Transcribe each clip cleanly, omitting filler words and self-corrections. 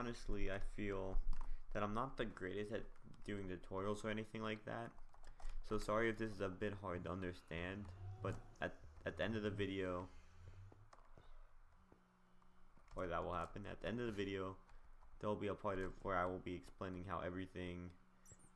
honestly, I feel that I'm not the greatest at doing tutorials or anything like that. So sorry if this is a bit hard to understand, but at the end of the video, or that will happen, at the end of the video, there will be a part of where I will be explaining how everything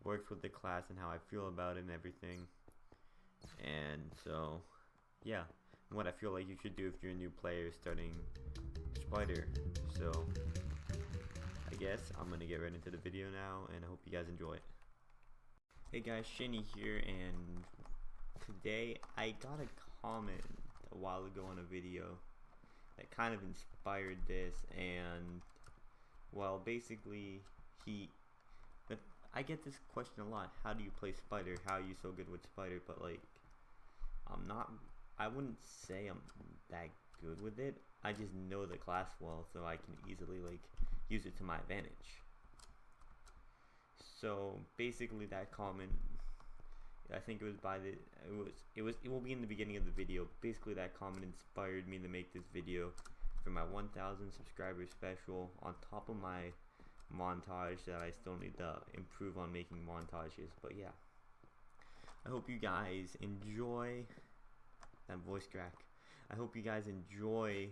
works with the class and how I feel about it and everything. And so, yeah, what I feel like you should do if you're a new player starting Spider. So, I guess I'm gonna get right into the video now, and I hope you guys enjoy it. Hey guys, Shaney here, and today I got a comment a while ago on a video that kind of inspired this, and well, basically I get this question a lot: how do you play Spider? How are you so good with Spider? But like, I wouldn't say I'm that good with it. I just know the class well, so I can easily like use it to my advantage. So basically, that comment, I think it was it will be in the beginning of the video. Basically, that comment inspired me to make this video for my 1,000 subscriber special, on top of my montage that I still need to improve on making montages. But yeah, I hope you guys enjoy that voice crack. I hope you guys enjoy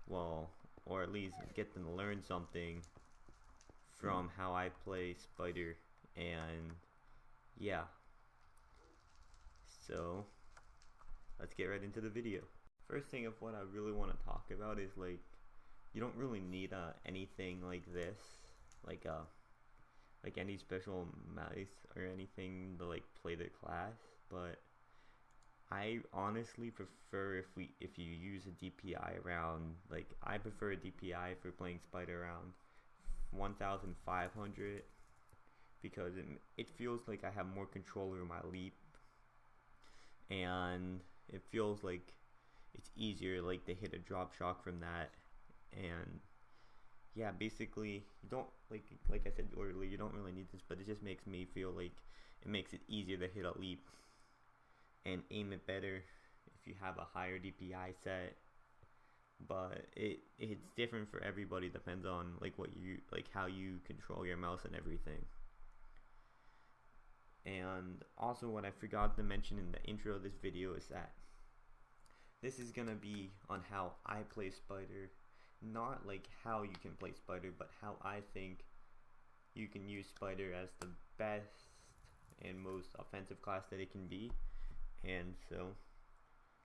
well, or at least get them to learn something from how I play Spider. And yeah, so let's get right into the video. First thing of what I really want to talk about is, like, you don't really need anything like this, like any special mouse or anything to like play the class. But I honestly prefer if you use a DPI around, like, I prefer a DPI for playing Spider around 1,500, because it feels like I have more control over my leap, and it feels like it's easier like to hit a drop shot from that. And yeah, basically you don't like I said earlier, you don't really need this, but it just makes me feel like it makes it easier to hit a leap and aim it better if you have a higher DPI set. But it's different for everybody, depends on like how you control your mouse and everything. And also, what I forgot to mention in the intro of this video is that this is gonna be on how I play Spider, not like how you can play Spider, but how I think you can use Spider as the best and most offensive class that it can be. And so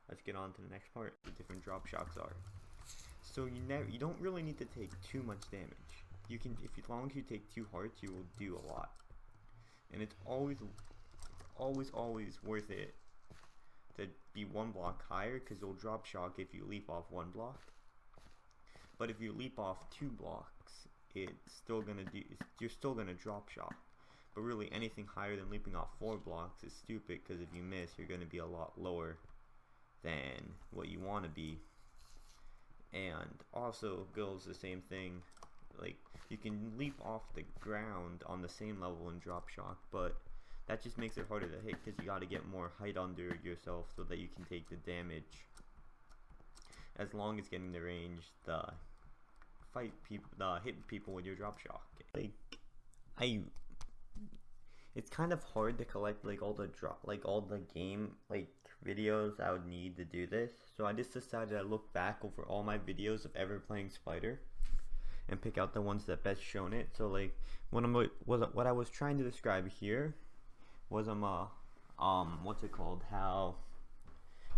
let's get on to the next part. The different drop shots are. So you don't really need to take too much damage. You can, as long as you take 2 hearts, you will do a lot. And it's always worth it to be 1 block higher, because you'll drop shock if you leap off 1 block. But if you leap off 2 blocks, you're still gonna drop shock. But really, anything higher than leaping off 4 blocks is stupid, because if you miss, you're gonna be a lot lower than what you want to be. And also goes the same thing, like, you can leap off the ground on the same level in drop shock, but that just makes it harder to hit, because you got to get more height under yourself so that you can take the damage, as long as getting the range to hit people with your drop shock. Like, it's kind of hard to collect like all the game like videos I would need to do this, so I just decided to look back over all my videos of ever playing Spider and pick out the ones that best shown it. So like what I was trying to describe here was what's it called, how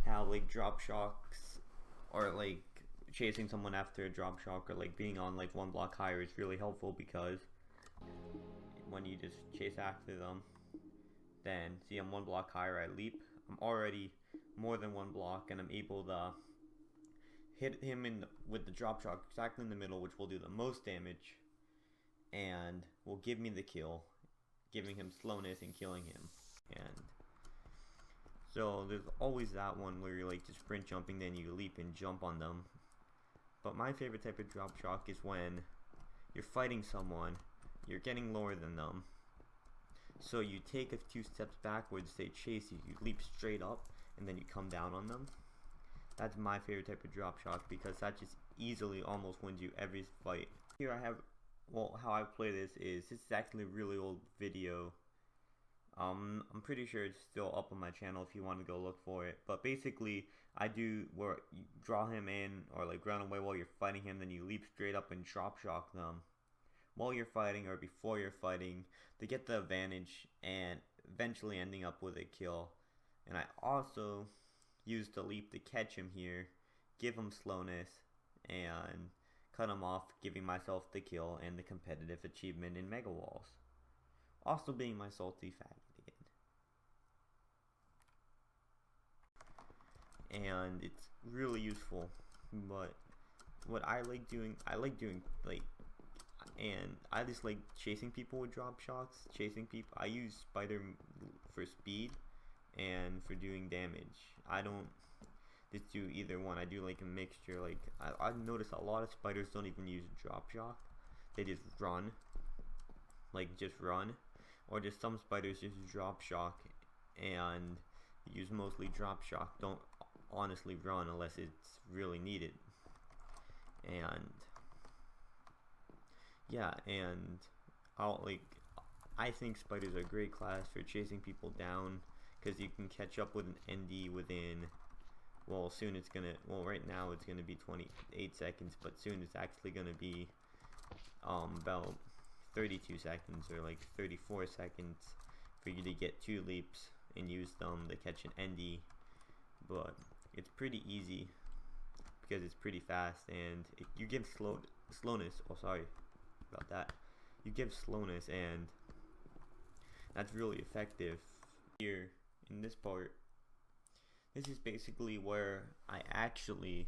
like drop shocks, or like chasing someone after a drop shock, or like being on like 1 block higher is really helpful, because when you just chase after them, then see, I'm 1 block higher, I leap, I'm already more than 1 block, and I'm able to hit him with the drop shock exactly in the middle, which will do the most damage and will give me the kill, giving him slowness and killing him. And so there's always that one where you're like just sprint jumping, then you leap and jump on them. But my favorite type of drop shock is when you're fighting someone, you're getting lower than them, so you take a few steps backwards, they chase you, you leap straight up, and then you come down on them. That's my favorite type of drop shock, because that just easily almost wins you every fight. Here I have, well, how I play this is actually a really old video. I'm pretty sure it's still up on my channel if you want to go look for it. But basically, I do where you draw him in or like run away while you're fighting him, then you leap straight up and drop shock them while you're fighting or before you're fighting to get the advantage and eventually ending up with a kill. And I also use the leap to catch him here, give him slowness, and cut him off, giving myself the kill and the competitive achievement in Mega Walls. Also being my salty faggot again. And it's really useful, but what I like doing like, and I just like chasing people with drop shocks, chasing people. I use spider for speed and for doing damage. I don't just do either one. I do like a mixture. Like I've noticed a lot of spiders don't even use drop shock. They just run. Like just run. Or just some spiders just drop shock and use mostly drop shock. Don't honestly run unless it's really needed. And yeah, and I think spiders are a great class for chasing people down because you can catch up with an ND within, well, soon it's gonna, well, right now it's gonna be 28 seconds, but soon it's actually gonna be about 32 seconds or like 34 seconds for you to get 2 leaps and use them to catch an ND. But it's pretty easy because it's pretty fast, and you give slowness. Oh, sorry about that. You give slowness, and that's really effective. Here in this part, this is basically where I actually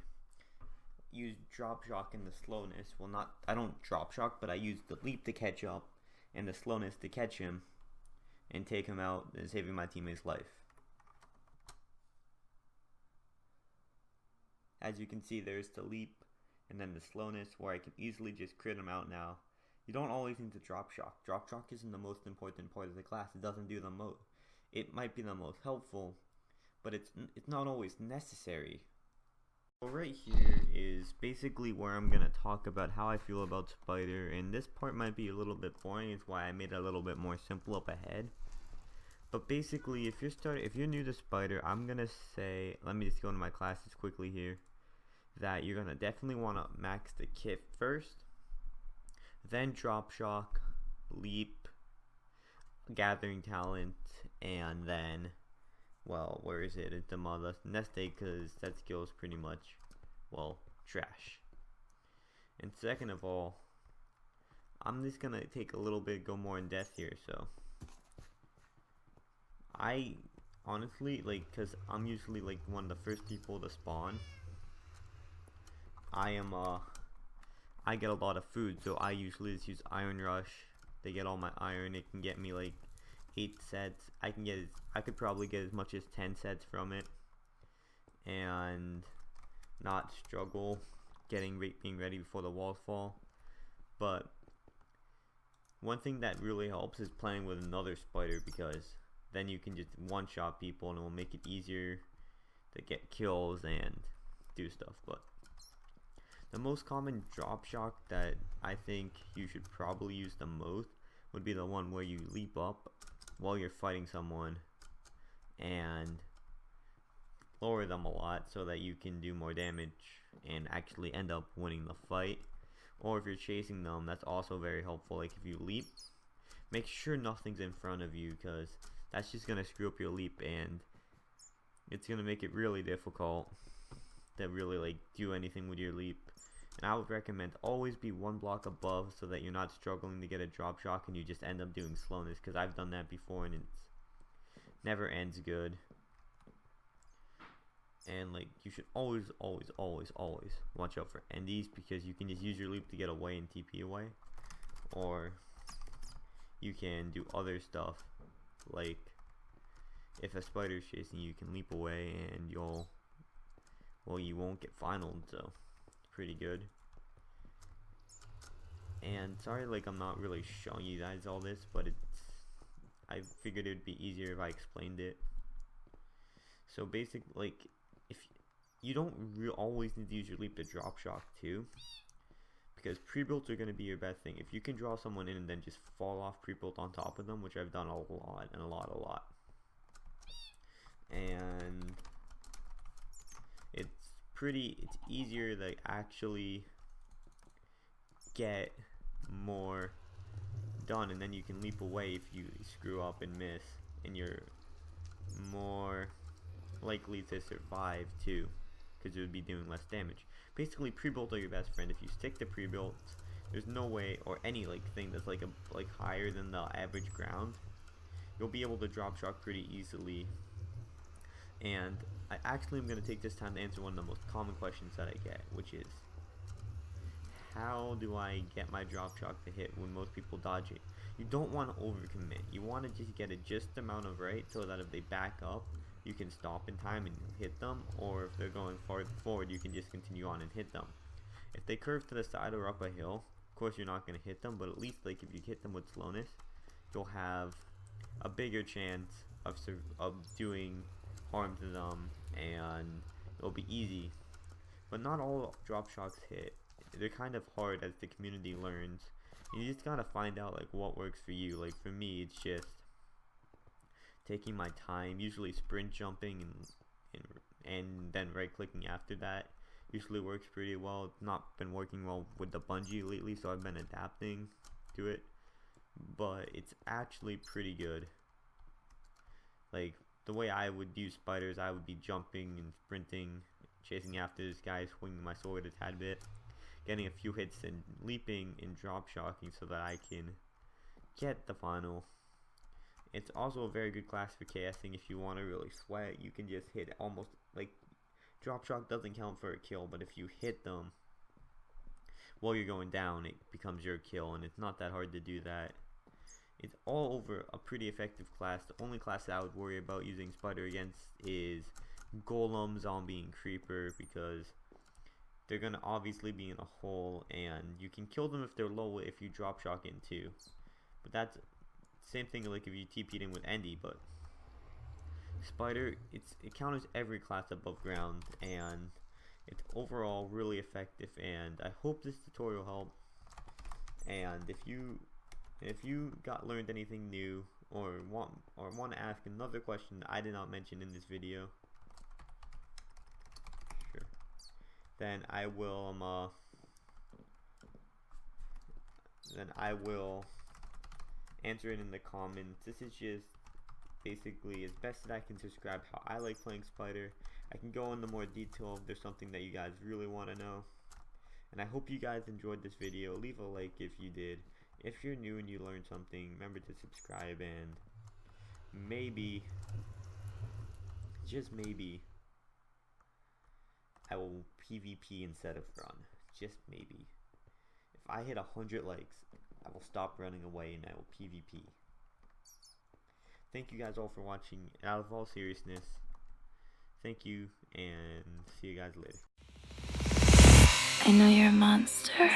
use drop shock and the slowness. Well, not, I don't drop shock, but I use the leap to catch up and the slowness to catch him and take him out and saving my teammate's life. As you can see, there's the leap and then the slowness where I can easily just crit him out now. You don't always need to drop shock. Drop shock isn't the most important part of the class. It doesn't do the most. It might be the most helpful, but it's not always necessary. So right here is basically where I'm gonna talk about how I feel about Spider, and this part might be a little bit boring. It's why I made it a little bit more simple up ahead. But basically, if you're new to Spider, I'm gonna say, let me just go into my classes quickly here, that you're gonna definitely want to max the kit first, then drop shock, leap, gathering talent, and then, well, where is it? It's the mother nest egg, because that skill is pretty much, well, trash. And second of all, I'm just gonna take a little bit, go more in depth here. So I honestly, like, because I'm usually like one of the first people to spawn, I get a lot of food, so I usually just use Iron Rush. They get all my iron. It can get me like 8 sets. I could probably get as much as 10 sets from it and not struggle being ready before the walls fall. But one thing that really helps is playing with another spider, because then you can just one-shot people and it will make it easier to get kills and do stuff. But the most common drop shock that I think you should probably use the most would be the one where you leap up while you're fighting someone and lower them a lot so that you can do more damage and actually end up winning the fight. Or if you're chasing them, that's also very helpful. Like if you leap, make sure nothing's in front of you, because that's just gonna screw up your leap and it's gonna make it really difficult to really like do anything with your leap. And I would recommend always be 1 block above so that you're not struggling to get a drop shock and you just end up doing slowness, because I've done that before and it never ends good. And like you should always watch out for NDs, because you can just use your leap to get away and TP away, or you can do other stuff like if a spider's chasing you, you can leap away and you won't get finaled, so pretty good. And sorry, like I'm not really showing you guys all this, but I figured it would be easier if I explained it. So basically, like, if you don't always need to use your leap to drop shock too, because pre-builds are going to be your best thing. If you can draw someone in and then just fall off pre-built on top of them, which I've done a lot, and it's easier to actually get more done, and then you can leap away if you screw up and miss, and you're more likely to survive too, because it would be doing less damage. Basically, pre-built are your best friend. If you stick to pre-builts, there's no way, or any thing that's like higher than the average ground, you'll be able to drop shot pretty easily. And I actually am going to take this time to answer one of the most common questions that I get, which is, how do I get my drop shot to hit when most people dodge it? You don't want to overcommit. You want to just get it just amount of right, so that if they back up, you can stop in time and hit them, or if they're going far forward, you can just continue on and hit them. If they curve to the side or up a hill, of course you're not going to hit them, but at least if you hit them with slowness, you'll have a bigger chance of doing harm to them, and it'll be easy. But not all drop shots hit. They're kind of hard as the community learns. You just gotta find out what works for you. For me, it's just taking my time, usually sprint jumping and then right clicking after that usually works pretty well. It's not been working well with the bungee lately, so I've been adapting to it, but it's actually pretty good. The way I would use spiders, I would be jumping and sprinting, chasing after this guy, swinging my sword a tad bit, getting a few hits and leaping and drop shocking so that I can get the final. It's also a very good class for KSing. If you want to really sweat, you can just hit almost, drop shock doesn't count for a kill, but if you hit them while you're going down, it becomes your kill, and it's not that hard to do that. It's all over a pretty effective class. The only class that I would worry about using spider against is golem, zombie, and creeper, because they're gonna obviously be in a hole, and you can kill them if they're low if you drop shock in too. But that's same thing if you TP'd in with Endy. But spider, it counters every class above ground, and it's overall really effective. And I hope this tutorial helped. And if you learned anything new, or want to ask another question that I did not mention in this video, then I will answer it in the comments. This is just basically as best as I can describe how I like playing spider. I can go into more detail if there's something that you guys really want to know. And I hope you guys enjoyed this video. Leave a like if you did. If you're new and you learned something, remember to subscribe, and maybe, just maybe, I will PvP instead of run. Just maybe. If I hit 100 likes, I will stop running away and I will PvP. Thank you guys all for watching. Out of all seriousness, thank you, and see you guys later. I know you're a monster.